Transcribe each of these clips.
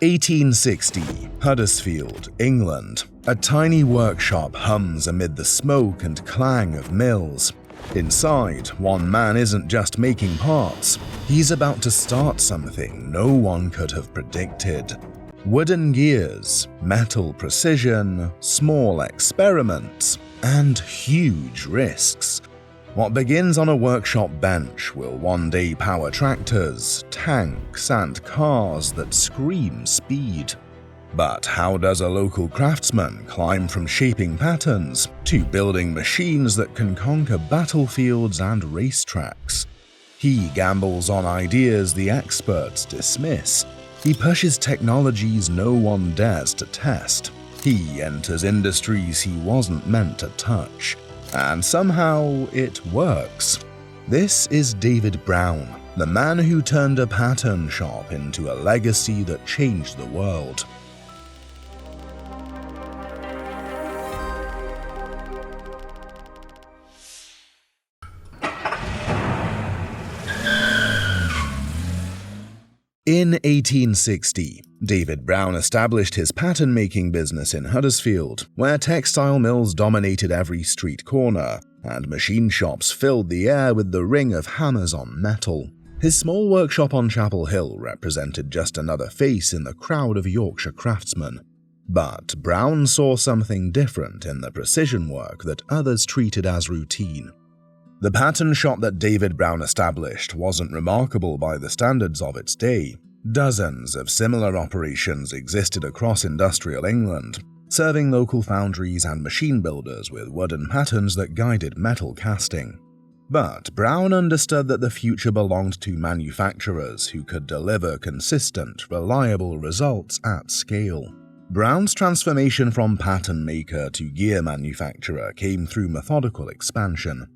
1860, Huddersfield, England. A tiny workshop hums amid the smoke and clang of mills. Inside, one man isn't just making parts, he's about to start something no one could have predicted. Wooden gears, metal precision, small experiments, and huge risks. What begins on a workshop bench will one day power tractors, tanks, and cars that scream speed. But how does a local craftsman climb from shaping patterns to building machines that can conquer battlefields and racetracks? He gambles on ideas the experts dismiss. He pushes technologies no one dares to test. He enters industries he wasn't meant to touch. And somehow it works. This is David Brown, the man who turned a pattern shop into a legacy that changed the world. In 1860, David Brown established his pattern-making business in Huddersfield, where textile mills dominated every street corner, and machine shops filled the air with the ring of hammers on metal. His small workshop on Chapel Hill represented just another face in the crowd of Yorkshire craftsmen. But Brown saw something different in the precision work that others treated as routine. The pattern shop that David Brown established wasn't remarkable by the standards of its day. Dozens of similar operations existed across industrial England, serving local foundries and machine builders with wooden patterns that guided metal casting. But Brown understood that the future belonged to manufacturers who could deliver consistent, reliable results at scale. Brown's transformation from pattern maker to gear manufacturer came through methodical expansion.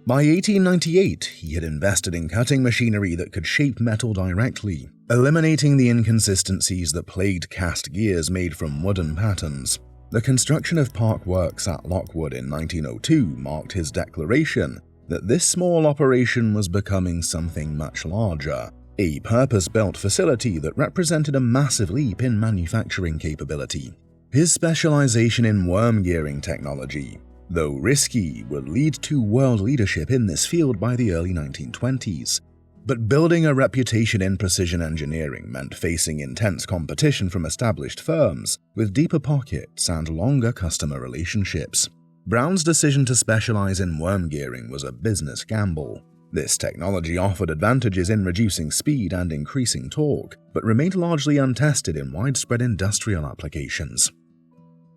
By 1898, he had invested in cutting machinery that could shape metal directly, eliminating the inconsistencies that plagued cast gears made from wooden patterns. The construction of Park Works at Lockwood in 1902 marked his declaration that this small operation was becoming something much larger, a purpose-built facility that represented a massive leap in manufacturing capability. His specialization in worm gearing technology, though risky, would lead to world leadership in this field by the early 1920s. But building a reputation in precision engineering meant facing intense competition from established firms with deeper pockets and longer customer relationships. Brown's decision to specialize in worm gearing was a business gamble. This technology offered advantages in reducing speed and increasing torque, but remained largely untested in widespread industrial applications.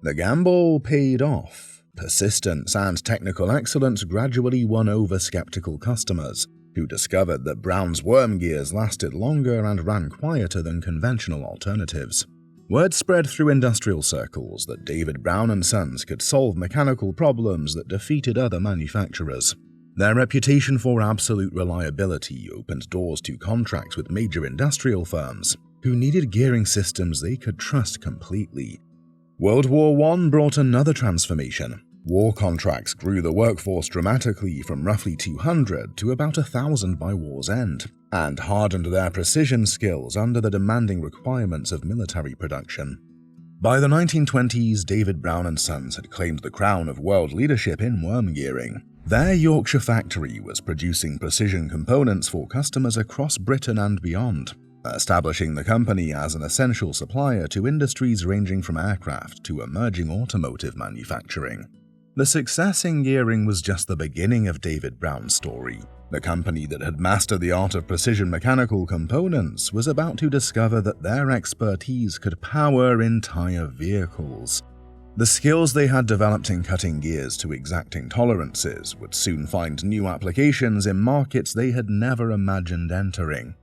The gamble paid off. Persistence and technical excellence gradually won over skeptical customers, who discovered that Brown's worm gears lasted longer and ran quieter than conventional alternatives. Word spread through industrial circles that David Brown and Sons could solve mechanical problems that defeated other manufacturers. Their reputation for absolute reliability opened doors to contracts with major industrial firms, who needed gearing systems they could trust completely. World War I brought another transformation. War contracts grew the workforce dramatically from roughly 200 to about 1,000 by war's end, and hardened their precision skills under the demanding requirements of military production. By the 1920s, David Brown and Sons had claimed the crown of world leadership in worm gearing. Their Yorkshire factory was producing precision components for customers across Britain and beyond, establishing the company as an essential supplier to industries ranging from aircraft to emerging automotive manufacturing. The success in gearing was just the beginning of David Brown's story. The company that had mastered the art of precision mechanical components was about to discover that their expertise could power entire vehicles. The skills they had developed in cutting gears to exacting tolerances would soon find new applications in markets they had never imagined entering.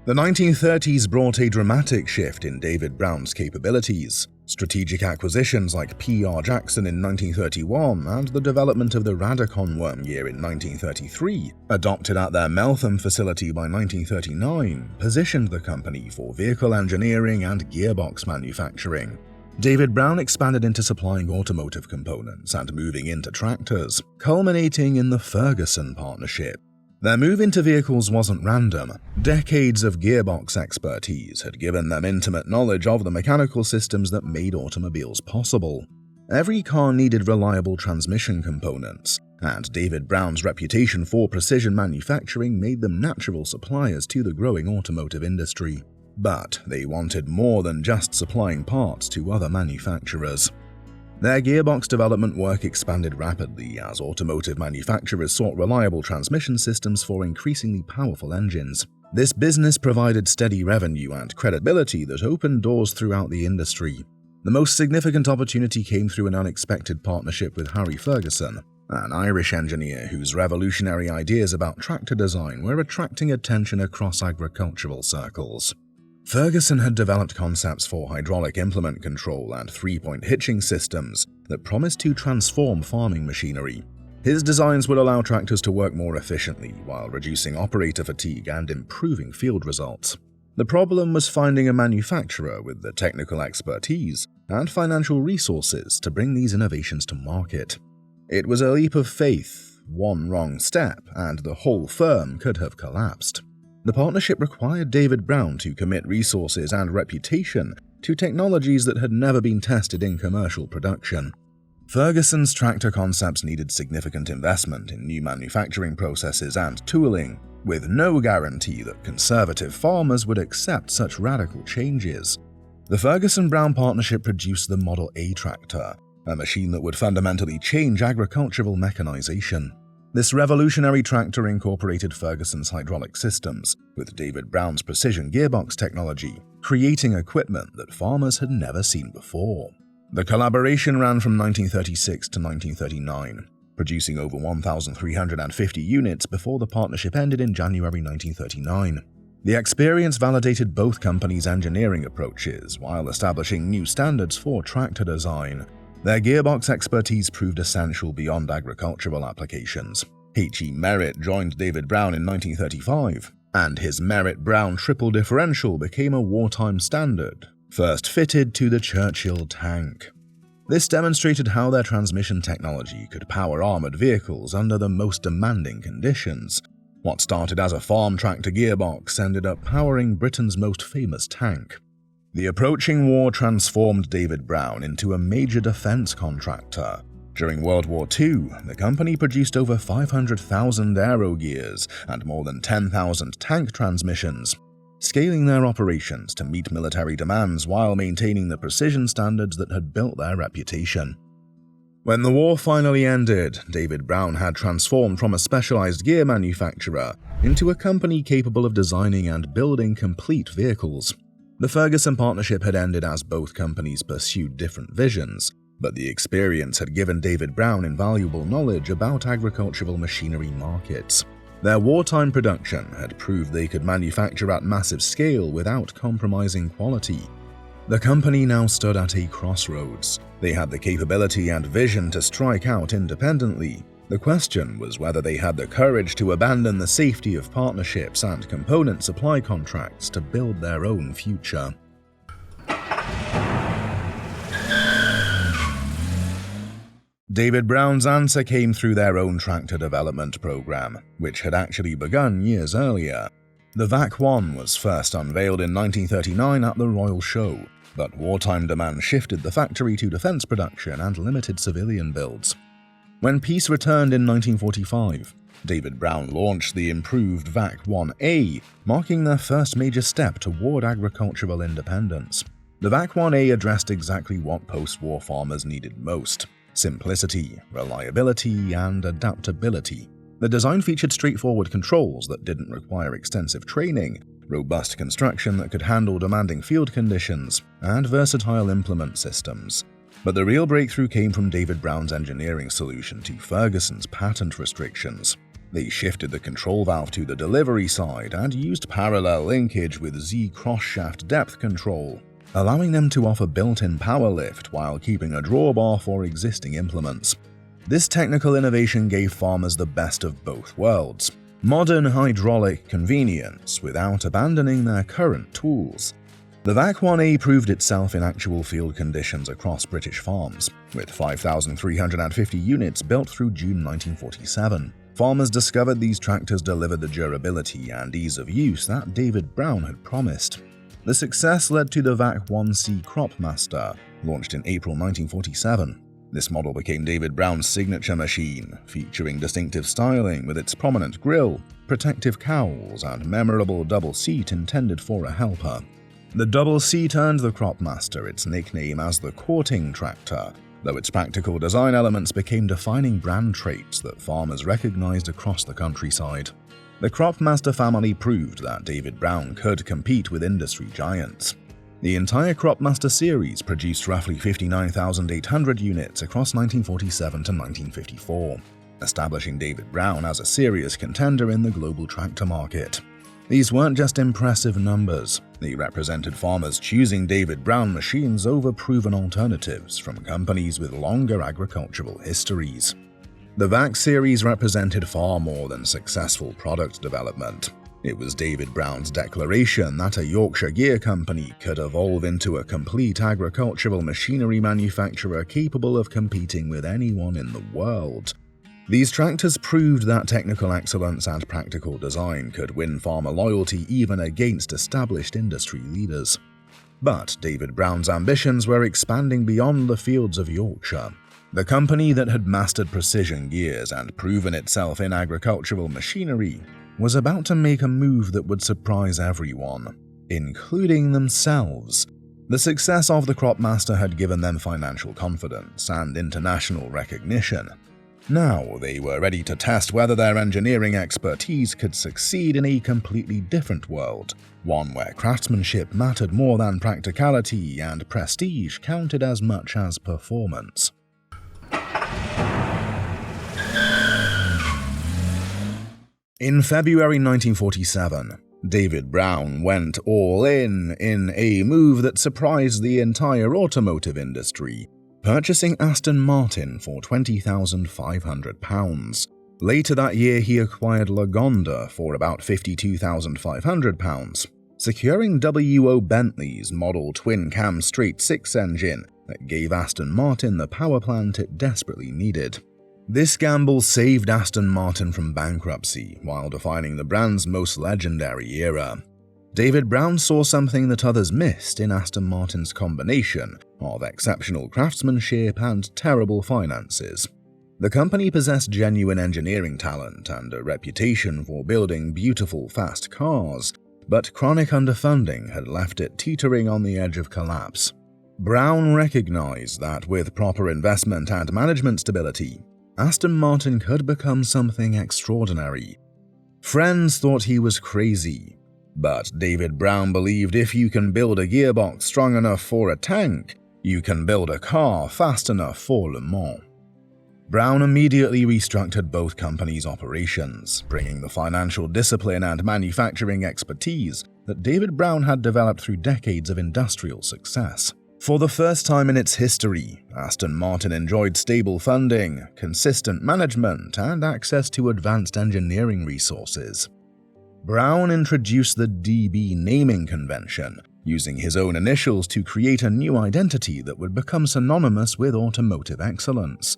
The 1930s brought a dramatic shift in David Brown's capabilities. Strategic acquisitions like P.R. Jackson in 1931 and the development of the Radicon worm gear in 1933, adopted at their Meltham facility by 1939, positioned the company for vehicle engineering and gearbox manufacturing. David Brown expanded into supplying automotive components and moving into tractors, culminating in the Ferguson partnership. Their move into vehicles wasn't random. Decades of gearbox expertise had given them intimate knowledge of the mechanical systems that made automobiles possible. Every car needed reliable transmission components, and David Brown's reputation for precision manufacturing made them natural suppliers to the growing automotive industry. But they wanted more than just supplying parts to other manufacturers. Their gearbox development work expanded rapidly as automotive manufacturers sought reliable transmission systems for increasingly powerful engines. This business provided steady revenue and credibility that opened doors throughout the industry. The most significant opportunity came through an unexpected partnership with Harry Ferguson, an Irish engineer whose revolutionary ideas about tractor design were attracting attention across agricultural circles. Ferguson had developed concepts for hydraulic implement control and three-point hitching systems that promised to transform farming machinery. His designs would allow tractors to work more efficiently while reducing operator fatigue and improving field results. The problem was finding a manufacturer with the technical expertise and financial resources to bring these innovations to market. It was a leap of faith. One wrong step, and the whole firm could have collapsed. The partnership required David Brown to commit resources and reputation to technologies that had never been tested in commercial production. Ferguson's tractor concepts needed significant investment in new manufacturing processes and tooling, with no guarantee that conservative farmers would accept such radical changes. The Ferguson-Brown partnership produced the Model A tractor, a machine that would fundamentally change agricultural mechanization. This revolutionary tractor incorporated Ferguson's hydraulic systems with David Brown's precision gearbox technology, creating equipment that farmers had never seen before. The collaboration ran from 1936 to 1939, producing over 1,350 units before the partnership ended in January 1939. The experience validated both companies' engineering approaches while establishing new standards for tractor design. Their gearbox expertise proved essential beyond agricultural applications. H.E. Merritt joined David Brown in 1935, and his Merritt-Brown triple differential became a wartime standard, first fitted to the Churchill tank. This demonstrated how their transmission technology could power armored vehicles under the most demanding conditions. What started as a farm tractor gearbox ended up powering Britain's most famous tank. The approaching war transformed David Brown into a major defense contractor. During World War II, the company produced over 500,000 aero gears and more than 10,000 tank transmissions, scaling their operations to meet military demands while maintaining the precision standards that had built their reputation. When the war finally ended, David Brown had transformed from a specialized gear manufacturer into a company capable of designing and building complete vehicles. The Ferguson partnership had ended as both companies pursued different visions, but the experience had given David Brown invaluable knowledge about agricultural machinery markets. Their wartime production had proved they could manufacture at massive scale without compromising quality. The company now stood at a crossroads. They had the capability and vision to strike out independently. The question was whether they had the courage to abandon the safety of partnerships and component supply contracts to build their own future. David Brown's answer came through their own tractor development program, which had actually begun years earlier. The VAC-1 was first unveiled in 1939 at the Royal Show, but wartime demand shifted the factory to defense production and limited civilian builds. When peace returned in 1945, David Brown launched the improved VAC-1A, marking their first major step toward agricultural independence. The VAC-1A addressed exactly what post-war farmers needed most: simplicity, reliability, and adaptability. The design featured straightforward controls that didn't require extensive training, robust construction that could handle demanding field conditions, and versatile implement systems. But the real breakthrough came from David Brown's engineering solution to Ferguson's patent restrictions. They shifted the control valve to the delivery side and used parallel linkage with Z cross-shaft depth control, allowing them to offer built-in power lift while keeping a drawbar for existing implements. This technical innovation gave farmers the best of both worlds: modern hydraulic convenience without abandoning their current tools. The VAC-1A proved itself in actual field conditions across British farms, with 5,350 units built through June 1947. Farmers discovered these tractors delivered the durability and ease of use that David Brown had promised. The success led to the VAC 1C Cropmaster, launched in April 1947. This model became David Brown's signature machine, featuring distinctive styling with its prominent grille, protective cowls, and memorable double seat intended for a helper. The double seat earned the Cropmaster its nickname as the courting tractor, though its practical design elements became defining brand traits that farmers recognized across the countryside. The Cropmaster family proved that David Brown could compete with industry giants. The entire Cropmaster series produced roughly 59,800 units across 1947 to 1954, establishing David Brown as a serious contender in the global tractor market. These weren't just impressive numbers, they represented farmers choosing David Brown machines over proven alternatives from companies with longer agricultural histories. The VAC series represented far more than successful product development. It was David Brown's declaration that a Yorkshire gear company could evolve into a complete agricultural machinery manufacturer capable of competing with anyone in the world. These tractors proved that technical excellence and practical design could win farmer loyalty even against established industry leaders. But David Brown's ambitions were expanding beyond the fields of Yorkshire. The company that had mastered precision gears and proven itself in agricultural machinery was about to make a move that would surprise everyone, including themselves. The success of the Cropmaster had given them financial confidence and international recognition. Now they were ready to test whether their engineering expertise could succeed in a completely different world, one where craftsmanship mattered more than practicality and prestige counted as much as performance. In February 1947, David Brown went all in a move that surprised the entire automotive industry, purchasing Aston Martin for £20,500. Later that year, he acquired Lagonda for about £52,500, securing W.O. Bentley's model twin-cam straight-six engine that gave Aston Martin the power plant it desperately needed. This gamble saved Aston Martin from bankruptcy while defining the brand's most legendary era. David Brown saw something that others missed in Aston Martin's combination of exceptional craftsmanship and terrible finances. The company possessed genuine engineering talent and a reputation for building beautiful, fast cars, but chronic underfunding had left it teetering on the edge of collapse. Brown recognized that with proper investment and management stability, Aston Martin could become something extraordinary. Friends thought he was crazy, but David Brown believed if you can build a gearbox strong enough for a tank, you can build a car fast enough for Le Mans. Brown immediately restructured both companies' operations, bringing the financial discipline and manufacturing expertise that David Brown had developed through decades of industrial success. For the first time in its history, Aston Martin enjoyed stable funding, consistent management, and access to advanced engineering resources. Brown introduced the DB naming convention, using his own initials to create a new identity that would become synonymous with automotive excellence.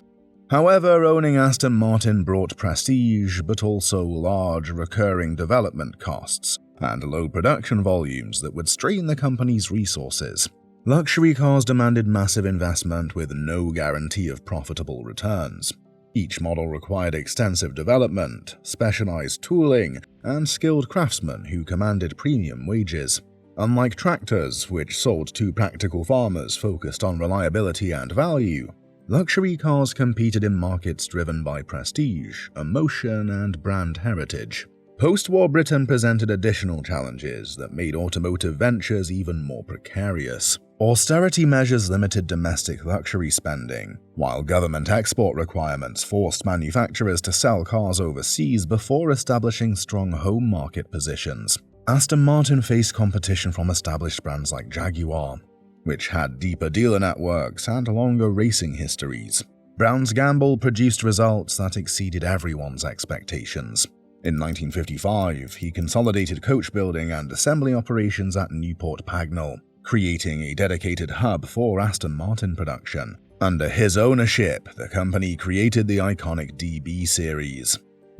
However, owning Aston Martin brought prestige, but also large recurring development costs and low production volumes that would strain the company's resources. Luxury cars demanded massive investment with no guarantee of profitable returns. Each model required extensive development, specialized tooling, and skilled craftsmen who commanded premium wages. Unlike tractors, which sold to practical farmers focused on reliability and value, luxury cars competed in markets driven by prestige, emotion, and brand heritage. Post-war Britain presented additional challenges that made automotive ventures even more precarious. Austerity measures limited domestic luxury spending, while government export requirements forced manufacturers to sell cars overseas before establishing strong home market positions. Aston Martin faced competition from established brands like Jaguar, which had deeper dealer networks and longer racing histories. Brown's gamble produced results that exceeded everyone's expectations. In 1955, he consolidated coach building and assembly operations at Newport Pagnell, creating a dedicated hub for Aston Martin production. Under his ownership, the company created the iconic DB series.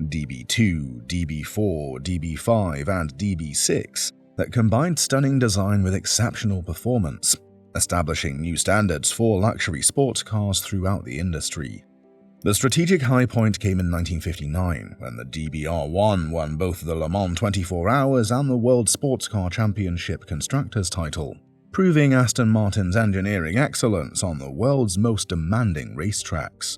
DB2, DB4, DB5, and DB6 that combined stunning design with exceptional performance, establishing new standards for luxury sports cars throughout the industry. The strategic high point came in 1959 when the DBR1 won both the Le Mans 24 Hours and the World Sports Car Championship Constructors title, proving Aston Martin's engineering excellence on the world's most demanding racetracks.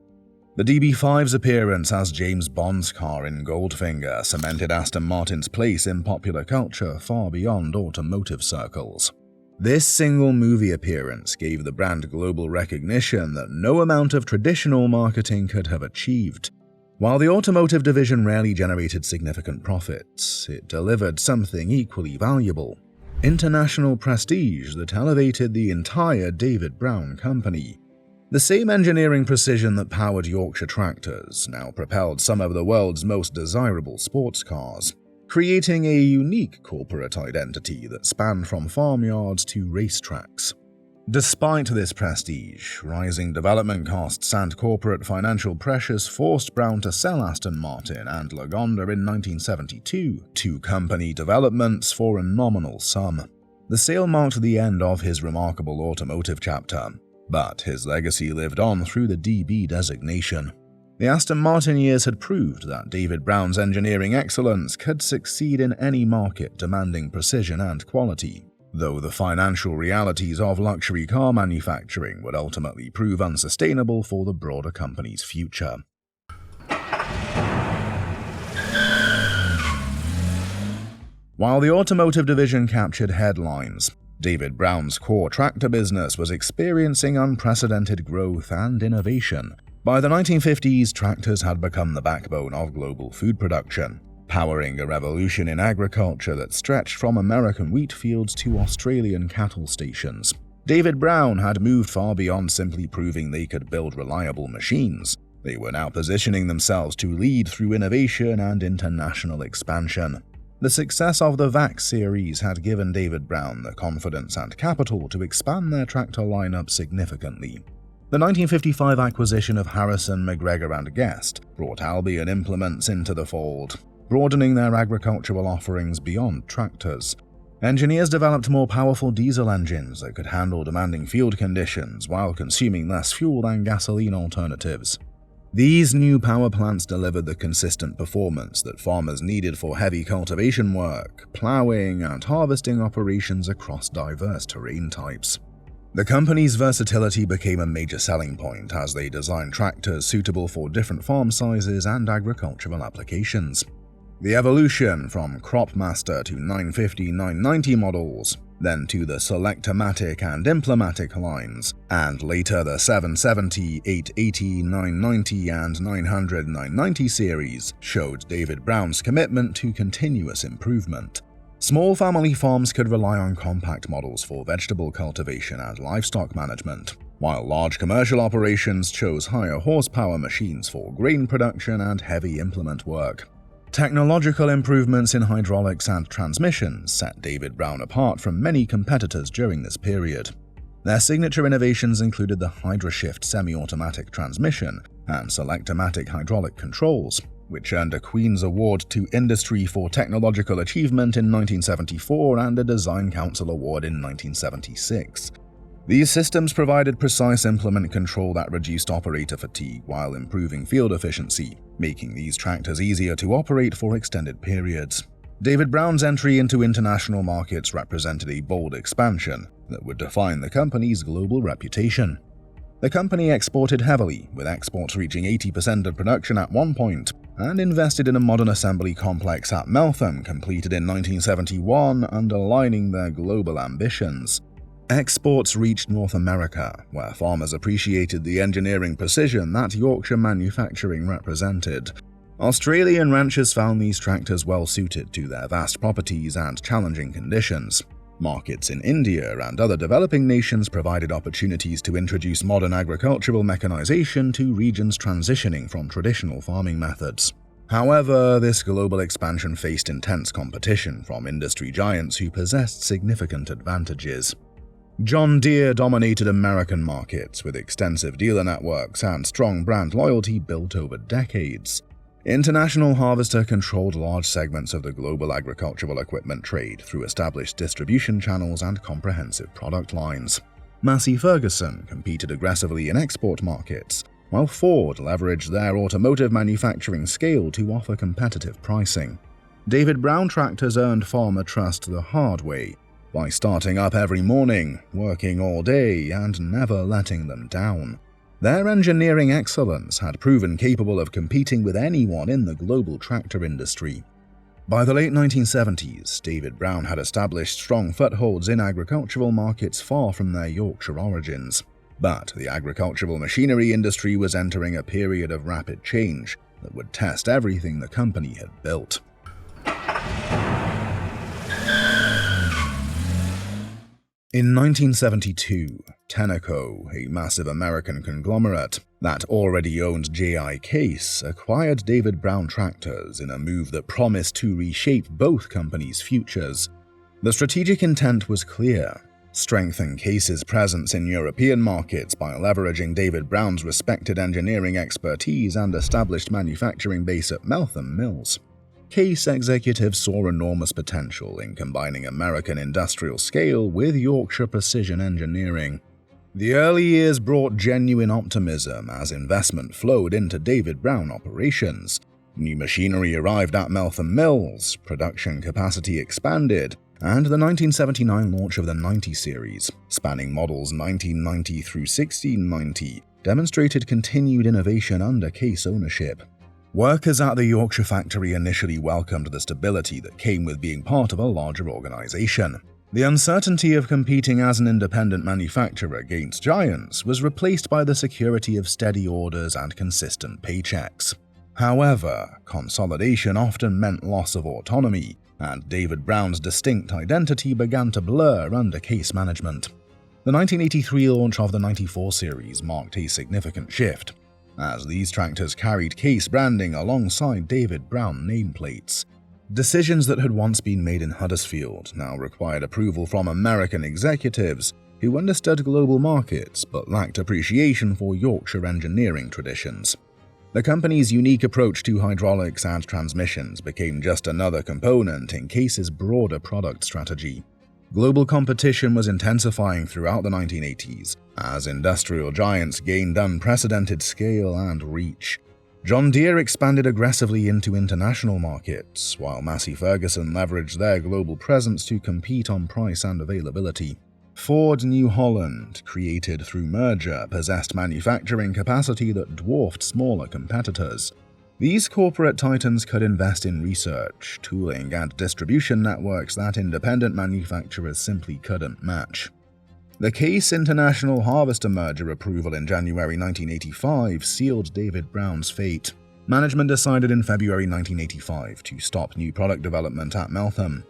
The DB5's appearance as James Bond's car in Goldfinger cemented Aston Martin's place in popular culture far beyond automotive circles. This single movie appearance gave the brand global recognition that no amount of traditional marketing could have achieved. While the automotive division rarely generated significant profits, it delivered something equally valuable: international prestige that elevated the entire David Brown company. The same engineering precision that powered Yorkshire tractors now propelled some of the world's most desirable sports cars, creating a unique corporate identity that spanned from farmyards to racetracks. Despite this prestige, rising development costs and corporate financial pressures forced Brown to sell Aston Martin and Lagonda in 1972 to company developments for a nominal sum. The sale marked the end of his remarkable automotive chapter, but his legacy lived on through the DB designation. The Aston Martin years had proved that David Brown's engineering excellence could succeed in any market demanding precision and quality, though the financial realities of luxury car manufacturing would ultimately prove unsustainable for the broader company's future. While the automotive division captured headlines, David Brown's core tractor business was experiencing unprecedented growth and innovation. By the 1950s, tractors had become the backbone of global food production, powering a revolution in agriculture that stretched from American wheat fields to Australian cattle stations. David Brown had moved far beyond simply proving they could build reliable machines. They were now positioning themselves to lead through innovation and international expansion. The success of the VAC series had given David Brown the confidence and capital to expand their tractor lineup significantly. The 1955 acquisition of Harrison, McGregor and Guest brought Albion Implements into the fold, broadening their agricultural offerings beyond tractors. Engineers developed more powerful diesel engines that could handle demanding field conditions while consuming less fuel than gasoline alternatives. These new power plants delivered the consistent performance that farmers needed for heavy cultivation work, plowing, and harvesting operations across diverse terrain types. The company's versatility became a major selling point as they designed tractors suitable for different farm sizes and agricultural applications. The evolution from Cropmaster to 950-990 models, then to the Selectomatic and Implematic lines, and later the 770, 880, 990 and 900-990 series, showed David Brown's commitment to continuous improvement. Small family farms could rely on compact models for vegetable cultivation and livestock management, while large commercial operations chose higher horsepower machines for grain production and heavy implement work. Technological improvements in hydraulics and transmissions set David Brown apart from many competitors during this period. Their signature innovations included the HydroShift semi-automatic transmission and Selectomatic hydraulic controls, which earned a Queen's Award to Industry for Technological Achievement in 1974 and a Design Council Award in 1976. These systems provided precise implement control that reduced operator fatigue while improving field efficiency, making these tractors easier to operate for extended periods. David Brown's entry into international markets represented a bold expansion that would define the company's global reputation. The company exported heavily, with exports reaching 80% of production at one point, and invested in a modern assembly complex at Meltham completed in 1971, underlining their global ambitions. Exports reached North America, where farmers appreciated the engineering precision that Yorkshire manufacturing represented. Australian ranchers found these tractors well suited to their vast properties and challenging conditions. Markets in India and other developing nations provided opportunities to introduce modern agricultural mechanization to regions transitioning from traditional farming methods. However, this global expansion faced intense competition from industry giants who possessed significant advantages. John Deere dominated American markets with extensive dealer networks and strong brand loyalty built over decades. International Harvester controlled large segments of the global agricultural equipment trade through established distribution channels and comprehensive product lines. Massey Ferguson competed aggressively in export markets, while Ford leveraged their automotive manufacturing scale to offer competitive pricing. David Brown tractors earned farmer trust the hard way, by starting up every morning, working all day, and never letting them down. Their engineering excellence had proven capable of competing with anyone in the global tractor industry. By the late 1970s, David Brown had established strong footholds in agricultural markets far from their Yorkshire origins. But the agricultural machinery industry was entering a period of rapid change that would test everything the company had built. In 1972, Tenneco, a massive American conglomerate that already owned J.I. Case, acquired David Brown tractors in a move that promised to reshape both companies' futures. The strategic intent was clear: strengthen Case's presence in European markets by leveraging David Brown's respected engineering expertise and established manufacturing base at Meltham Mills. Case executives saw enormous potential in combining American industrial scale with Yorkshire precision engineering. The early years brought genuine optimism as investment flowed into David Brown operations. New machinery arrived at Meltham Mills, production capacity expanded, and the 1979 launch of the 90 series, spanning models 1990 through 1690, demonstrated continued innovation under Case ownership. Workers at the Yorkshire factory initially welcomed the stability that came with being part of a larger organization. The uncertainty of competing as an independent manufacturer against giants was replaced by the security of steady orders and consistent paychecks. However, consolidation often meant loss of autonomy, and David Brown's distinct identity began to blur under Case management. The 1983 launch of the 94 series marked a significant shift, as these tractors carried Case branding alongside David Brown nameplates. Decisions that had once been made in Huddersfield now required approval from American executives who understood global markets but lacked appreciation for Yorkshire engineering traditions. The company's unique approach to hydraulics and transmissions became just another component in Case's broader product strategy. Global competition was intensifying throughout the 1980s as industrial giants gained unprecedented scale and reach. John Deere expanded aggressively into international markets, while Massey Ferguson leveraged their global presence to compete on price and availability. Ford New Holland, created through merger, possessed manufacturing capacity that dwarfed smaller competitors. These corporate titans could invest in research, tooling, and distribution networks that independent manufacturers simply couldn't match. The Case International Harvester merger approval in January 1985 sealed David Brown's fate. Management decided in February 1985 to stop new product development at Meltham.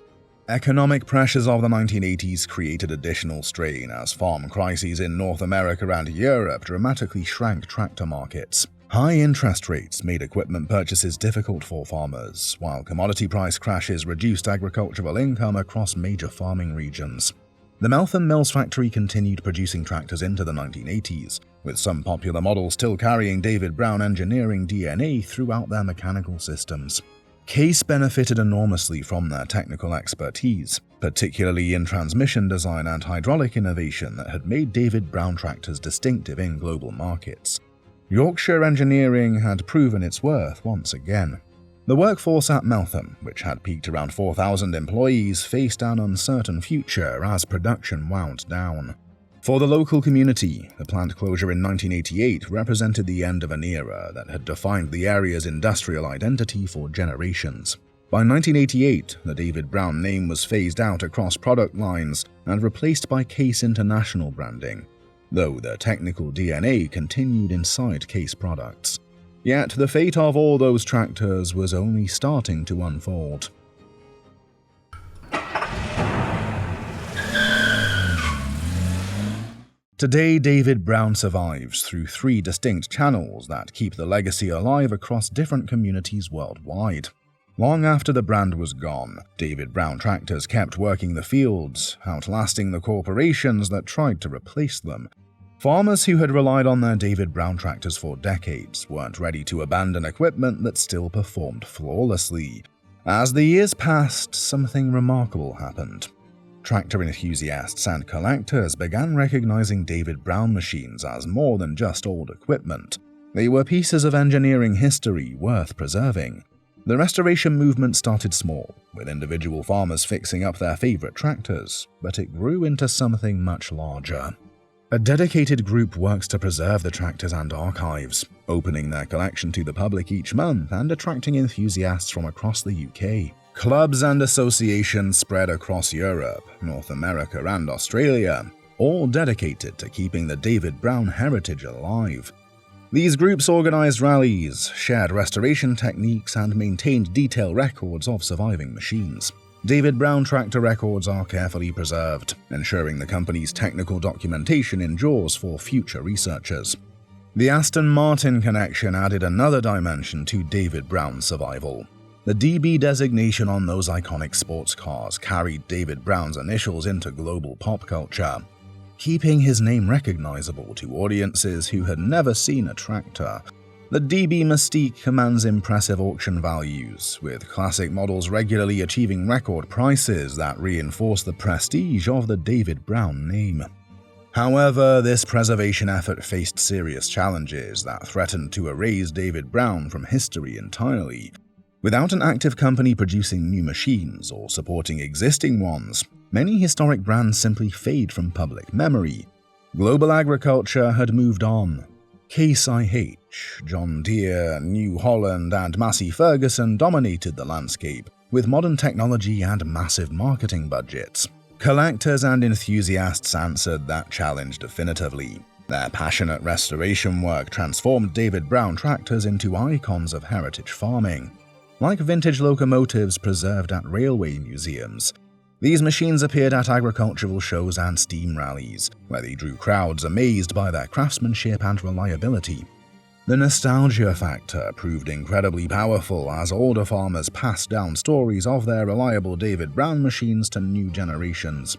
Economic pressures of the 1980s created additional strain as farm crises in North America and Europe dramatically shrank tractor markets. High interest rates made equipment purchases difficult for farmers, while commodity price crashes reduced agricultural income across major farming regions. The Meltham Mills factory continued producing tractors into the 1980s, with some popular models still carrying David Brown engineering DNA throughout their mechanical systems. Case benefited enormously from their technical expertise, particularly in transmission design and hydraulic innovation that had made David Brown tractors distinctive in global markets. Yorkshire engineering had proven its worth once again. The workforce at Meltham, which had peaked around 4,000 employees, faced an uncertain future as production wound down. For the local community, the plant closure in 1988 represented the end of an era that had defined the area's industrial identity for generations. By 1988, the David Brown name was phased out across product lines and replaced by Case International branding, though the technical DNA continued inside Case products. Yet the fate of all those tractors was only starting to unfold. Today, David Brown survives through 3 distinct channels that keep the legacy alive across different communities worldwide. Long after the brand was gone, David Brown tractors kept working the fields, outlasting the corporations that tried to replace them. Farmers who had relied on their David Brown tractors for decades weren't ready to abandon equipment that still performed flawlessly. As the years passed, something remarkable happened. Tractor enthusiasts and collectors began recognizing David Brown machines as more than just old equipment. They were pieces of engineering history worth preserving. The restoration movement started small, with individual farmers fixing up their favorite tractors, but it grew into something much larger. A dedicated group works to preserve the tractors and archives, opening their collection to the public each month and attracting enthusiasts from across the UK. Clubs and associations spread across Europe, North America, and Australia, all dedicated to keeping the David Brown heritage alive. These groups organized rallies, shared restoration techniques, and maintained detailed records of surviving machines. David Brown tractor records are carefully preserved, ensuring the company's technical documentation endures for future researchers. The Aston Martin connection added another dimension to David Brown's survival. The DB designation on those iconic sports cars carried David Brown's initials into global pop culture, keeping his name recognizable to audiences who had never seen a tractor. The DB mystique commands impressive auction values, with classic models regularly achieving record prices that reinforce the prestige of the David Brown name. However, this preservation effort faced serious challenges that threatened to erase David Brown from history entirely. Without an active company producing new machines or supporting existing ones, many historic brands simply fade from public memory. Global agriculture had moved on. Case IH, John Deere, New Holland, and Massey Ferguson dominated the landscape, with modern technology and massive marketing budgets. Collectors and enthusiasts answered that challenge definitively. Their passionate restoration work transformed David Brown tractors into icons of heritage farming. Like vintage locomotives preserved at railway museums, these machines appeared at agricultural shows and steam rallies, where they drew crowds amazed by their craftsmanship and reliability. The nostalgia factor proved incredibly powerful as older farmers passed down stories of their reliable David Brown machines to new generations.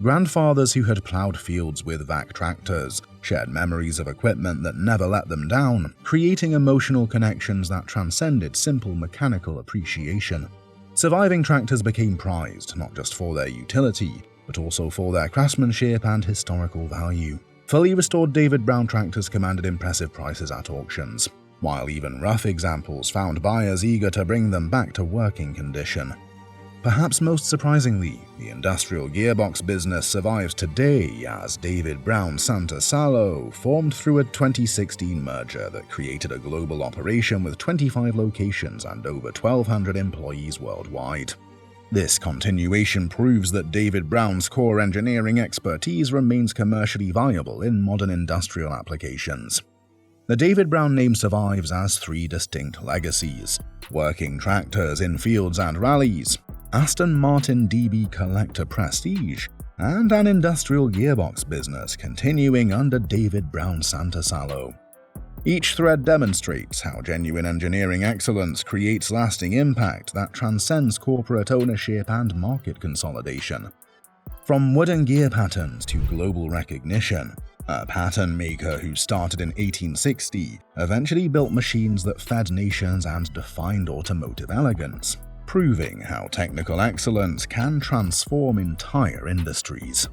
Grandfathers who had plowed fields with vac tractors shared memories of equipment that never let them down, creating emotional connections that transcended simple mechanical appreciation. Surviving tractors became prized not just for their utility, but also for their craftsmanship and historical value. Fully restored David Brown tractors commanded impressive prices at auctions, while even rough examples found buyers eager to bring them back to working condition. Perhaps most surprisingly, the industrial gearbox business survives today as David Brown Santa Salo formed through a 2016 merger that created a global operation with 25 locations and over 1,200 employees worldwide. This continuation proves that David Brown's core engineering expertise remains commercially viable in modern industrial applications. The David Brown name survives as three distinct legacies: working tractors in fields and rallies, Aston Martin DB collector prestige, and an industrial gearbox business continuing under David Brown Santa Salo. Each thread demonstrates how genuine engineering excellence creates lasting impact that transcends corporate ownership and market consolidation. From wooden gear patterns to global recognition, a pattern maker who started in 1860 eventually built machines that fed nations and defined automotive elegance, proving how technical excellence can transform entire industries.